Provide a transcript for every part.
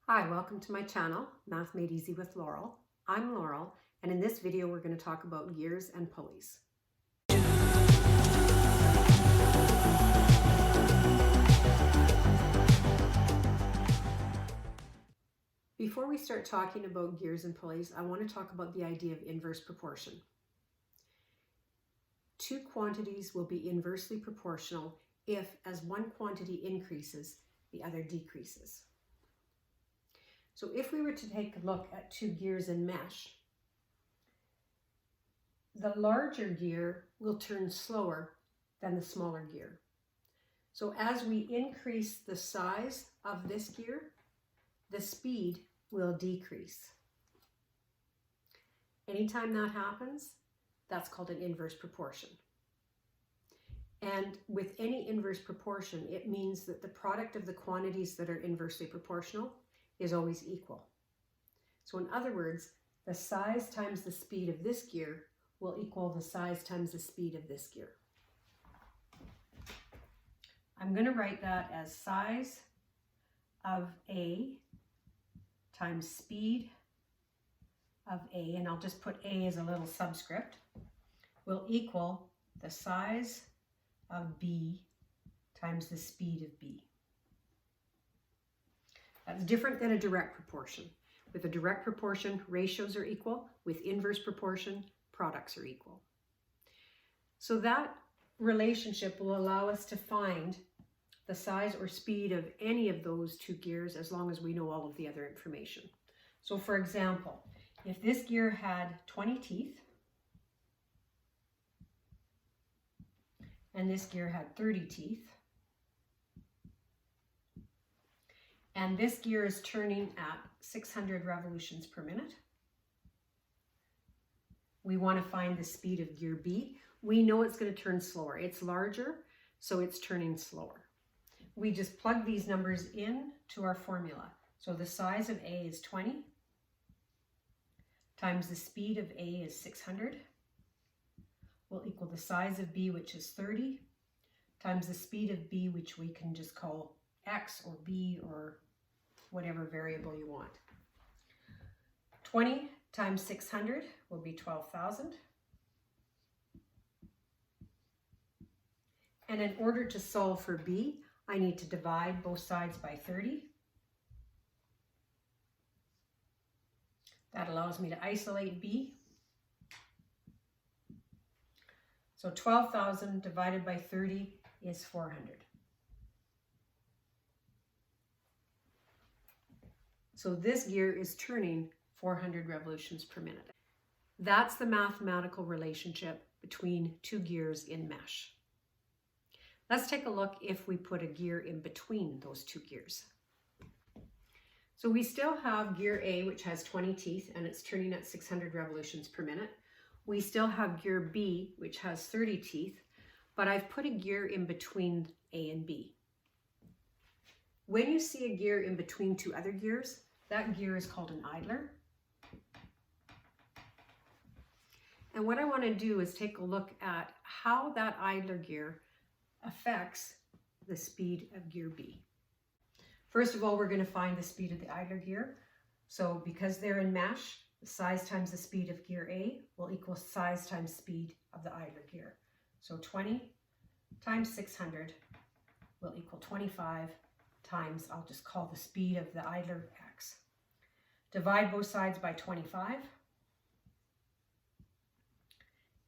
Hi, welcome to my channel, Math Made Easy with Laurel. I'm Laurel, and in this video we're going to talk about gears and pulleys. Before we start talking about gears and pulleys, I want to talk about the idea of inverse proportion. Two quantities will be inversely proportional if, as one quantity increases, the other decreases. So if we were to take a look at two gears in mesh, the larger gear will turn slower than the smaller gear. So as we increase the size of this gear, the speed will decrease. Anytime that happens, that's called an inverse proportion. And with any inverse proportion, it means that the product of the quantities that are inversely proportional is always equal. So in other words, the size times the speed of this gear will equal the size times the speed of this gear. I'm going to write that as size of A times speed of A, and I'll just put A as a little subscript, will equal the size of B times the speed of B. That's different than a direct proportion. With a direct proportion, ratios are equal. With inverse proportion, products are equal. So that relationship will allow us to find the size or speed of any of those two gears as long as we know all of the other information. So for example, if this gear had 20 teeth and this gear had 30 teeth, and this gear is turning at 600 revolutions per minute, we want to find the speed of gear B. We know it's going to turn slower. It's larger, so it's turning slower. We just plug these numbers in to our formula. So the size of A is 20 times the speed of A is 600 will equal the size of B, which is 30, times the speed of B, which we can just call X or B or whatever variable you want. 20 times 600 will be 12,000. And in order to solve for B, I need to divide both sides by 30. That allows me to isolate B. So 12,000 divided by 30 is 400. So this gear is turning 400 revolutions per minute. That's the mathematical relationship between two gears in mesh. Let's take a look if we put a gear in between those two gears. So we still have gear A, which has 20 teeth and it's turning at 600 revolutions per minute. We still have gear B, which has 30 teeth, but I've put a gear in between A and B. When you see a gear in between two other gears, that gear is called an idler. And what I want to do is take a look at how that idler gear affects the speed of gear B. First of all, we're going to find the speed of the idler gear. So because they're in mesh, the size times the speed of gear A will equal size times speed of the idler gear. So 20 times 600 will equal 25 times, I'll just call the speed of the idler X. Divide both sides by 25,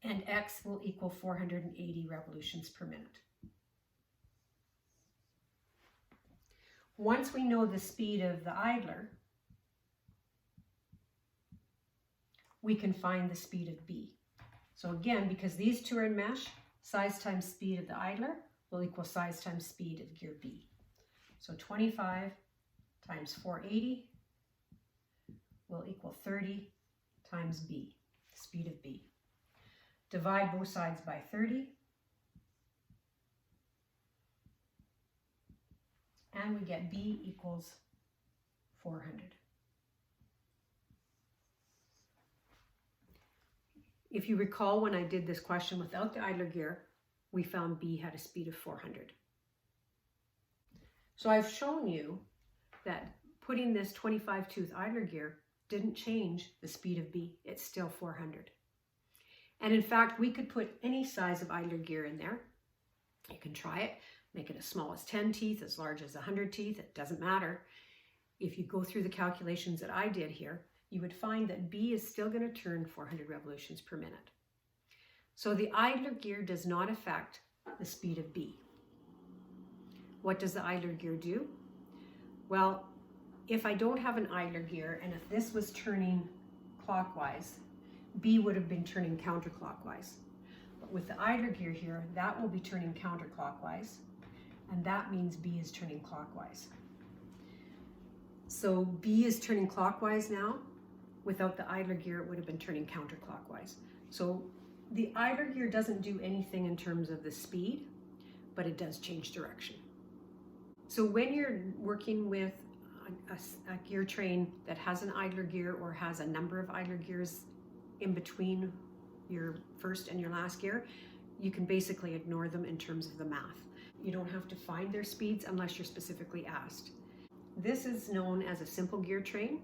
and X will equal 480 revolutions per minute. Once we know the speed of the idler, we can find the speed of B. So again, because these two are in mesh, size times speed of the idler will equal size times speed of gear B. So 25 times 480 will equal 30 times B, the speed of B. Divide both sides by 30, and we get B equals 400. If you recall, when I did this question without the idler gear, we found B had a speed of 400. So I've shown you that putting this 25 tooth idler gear didn't change the speed of B. It's still 400. And in fact, we could put any size of idler gear in there. You can try it, make it as small as 10 teeth, as large as 100 teeth, it doesn't matter. If you go through the calculations that I did here, you would find that B is still going to turn 400 revolutions per minute. So the idler gear does not affect the speed of B. What does the idler gear do? Well, if I don't have an idler gear, and if this was turning clockwise, B would have been turning counterclockwise. But with the idler gear here, that will be turning counterclockwise, and that means B is turning clockwise. So B is turning clockwise now. Without the idler gear, it would have been turning counterclockwise. So the idler gear doesn't do anything in terms of the speed, but it does change direction. So when you're working with a gear train that has an idler gear or has a number of idler gears in between your first and your last gear, you can basically ignore them in terms of the math. You don't have to find their speeds unless you're specifically asked. This is known as a simple gear train,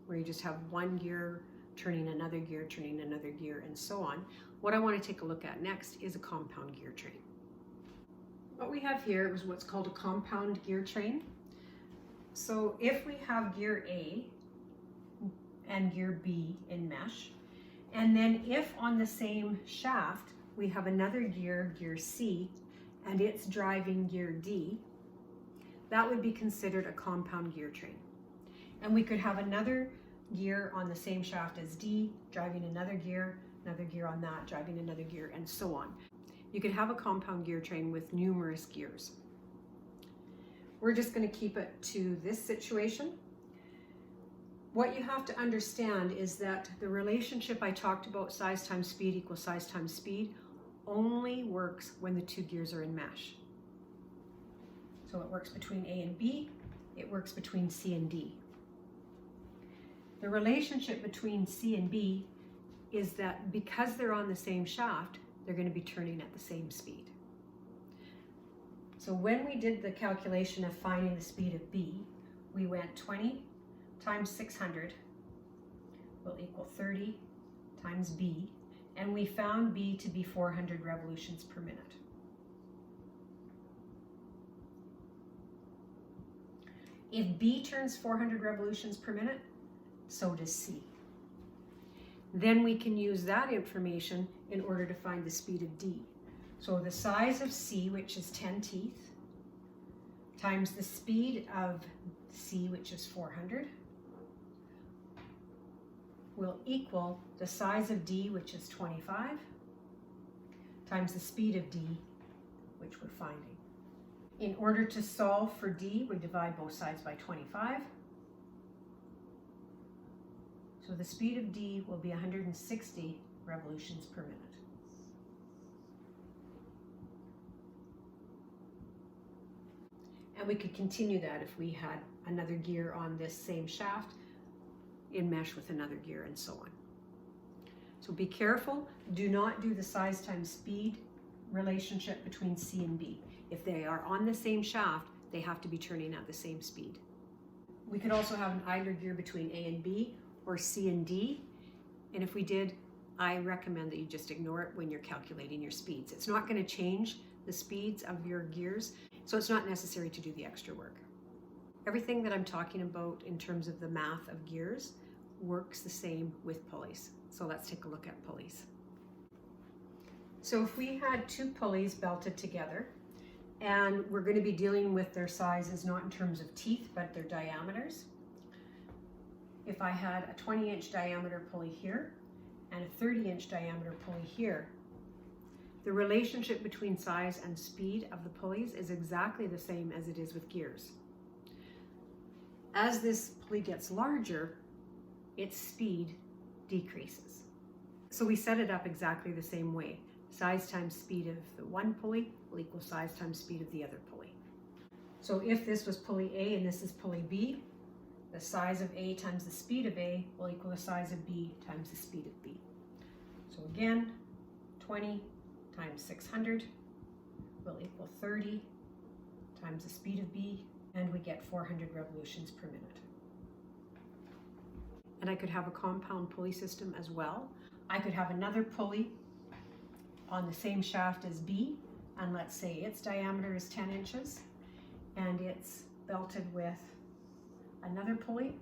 where you just have one gear turning another gear, and so on. What I want to take a look at next is a compound gear train. What we have here is what's called a compound gear train. So if we have gear A and gear B in mesh, and then if on the same shaft we have another gear, gear C, and it's driving gear D, that would be considered a compound gear train. And we could have another gear on the same shaft as D, driving another gear on that, driving another gear, and so on. You could have a compound gear train with numerous gears. We're just going to keep it to this situation. What you have to understand is that the relationship I talked about, size times speed equals size times speed, only works when the two gears are in mesh. So it works between A and B, it works between C and D. The relationship between C and B is that because they're on the same shaft, they're going to be turning at the same speed. So when we did the calculation of finding the speed of B, we went 20 times 600 will equal 30 times B, and we found B to be 400 revolutions per minute. If B turns 400 revolutions per minute, so does C. Then we can use that information in order to find the speed of D. So the size of C, which is 10 teeth, times the speed of C, which is 400, will equal the size of D, which is 25, times the speed of D, which we're finding. In order to solve for D, we divide both sides by 25. So the speed of D will be 160 revolutions per minute. And we could continue that if we had another gear on this same shaft in mesh with another gear, and so on. So be careful, do not do the size times speed relationship between C and B. If they are on the same shaft, they have to be turning at the same speed. We could also have an idler gear between A and B, or C and D, and if we did, I recommend that you just ignore it when you're calculating your speeds. It's not going to change the speeds of your gears, so it's not necessary to do the extra work. Everything that I'm talking about in terms of the math of gears works the same with pulleys. So let's take a look at pulleys. So if we had two pulleys belted together, and we're going to be dealing with their sizes not in terms of teeth, but their diameters. If I had a 20-inch diameter pulley here and a 30-inch diameter pulley here, the relationship between size and speed of the pulleys is exactly the same as it is with gears. As this pulley gets larger, its speed decreases. So we set it up exactly the same way. Size times speed of the one pulley will equal size times speed of the other pulley. So if this was pulley A and this is pulley B, the size of A times the speed of A will equal the size of B times the speed of B. So again, 20 times 600 will equal 30 times the speed of B, and we get 400 revolutions per minute. and I could have a compound pulley system as well. I could have another pulley on the same shaft as B, and let's say its diameter is 10 inches, and it's belted with another pulley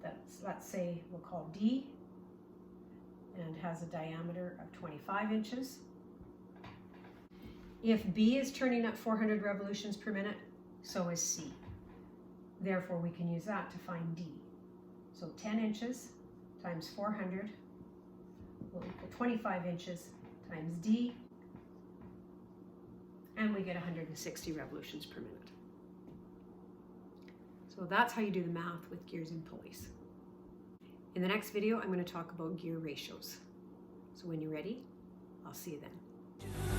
that's, let's say we'll call D, and has a diameter of 25 inches. If B is turning at 400 revolutions per minute, so is C. Therefore, we can use that to find D. So 10 inches times 400 will equal 25 inches times D, and we get 160 revolutions per minute. So that's how you do the math with gears and pulleys. In the next video, I'm going to talk about gear ratios. So when you're ready, I'll see you then.